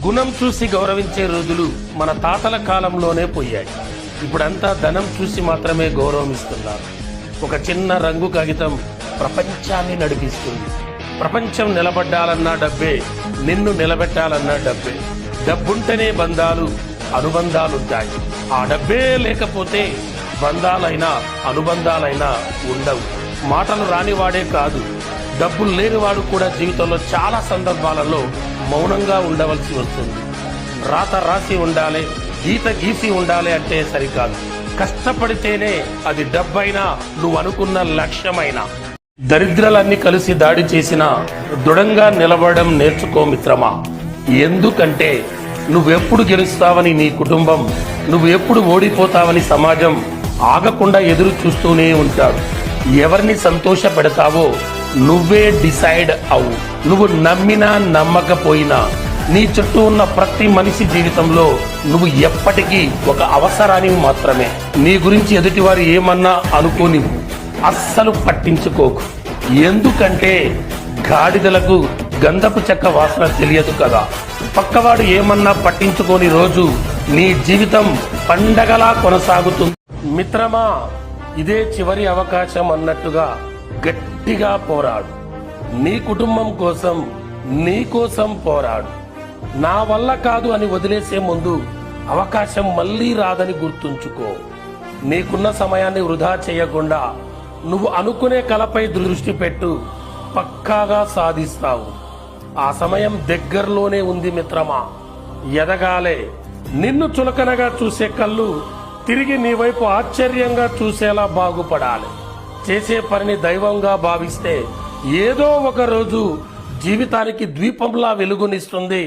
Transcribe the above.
గుణం చూసి గౌరవించే రోజులు మన తాతల కాలంలోనే పోయాయి. ఇప్పుడంతా ధనం చూసి మాత్రమే గౌరవమిస్తున్నారు. ఒక చిన్న రంగు కాగితం ప్రపంచాన్ని నడిపిస్తుంది. ప్రపంచం నిలబడ్డాలన్నా డబ్బే, నిన్ను నిలబెట్టాలన్నా డబ్బే. డబ్బుంటేనే బంధాలు, అనుబంధాలుంటాయి. ఆ డబ్బే లేకపోతే బంధాలైనా అనుబంధాలైనా ఉండవు. మాటలు రానివాడే కాదు, డబ్బులు లేనివాడు కూడా జీవితంలో చాలా సందర్భాలలో మౌనంగా ఉండవలసి వస్తుంది. రాత రాసి ఉండాలి, గీత గీసి ఉండాలి అంటే సరికాదు. కష్టపడితేనే అది డబ్బైనా, నువ్వు అనుకున్న లక్ష్యమైనా. దరిద్రాలన్నీ కలిసి దాడి చేసినా దృఢంగా నిలబడడం నేర్చుకో మిత్రమా. ఎందుకంటే నువ్వెప్పుడు గెలుస్తావని నీ కుటుంబం, నువ్వు ఎప్పుడు ఓడిపోతావని సమాజం ఆగకుండా ఎదురు చూస్తూనే ఉంటాడు. ఎవరిని సంతోష పెడతావో నువ్వే డిసైడ్ అవు. నువ్వు నమ్మినా నమ్మకపోయినా నీ చుట్టూ ఉన్న ప్రతి మనిషి జీవితంలో నువ్వు ఎప్పటికీ ఒక అవసరానివి మాత్రమే. నీ గురించి ఎదుటివారు ఏమన్నా అనుకోని అస్సలు పట్టించుకోకు. ఎందుకంటే గాడిదలకు గంధపు చెక్క వాసన తెలియదు కదా. పక్కవాడు ఏమన్నా పట్టించుకోని రోజు నీ జీవితం పండగలా కొనసాగుతుంది. మిత్రమా, ఇదే చివరి అవకాశం అన్నట్టుగా గట్టిగా పోరాడు. నీ కుటుంబం కోసం, నీ కోసం పోరాడు. నా వల్ల కాదు అని వదిలేసే ముందు అవకాశం మళ్ళీ రాదని గుర్తుంచుకో. నీకున్న సమయాన్ని వృధా చేయకుండా నువ్వు అనుకునే కలపై దృష్టి పెట్టు. పక్కాగా సాధిస్తావు. ఆ సమయం దగ్గరలోనే ఉంది మిత్రమా. ఎదగాలే. నిన్ను చులకనగా చూసే కళ్ళు తిరిగి నీ వైపు ఆశ్చర్యంగా చూసేలా బాగుపడాలి. చేసే పనిని దైవంగా భావిస్తే ఏదో ఒక రోజు జీవితానికి ద్వీపంలా వెలుగునిస్తుంది.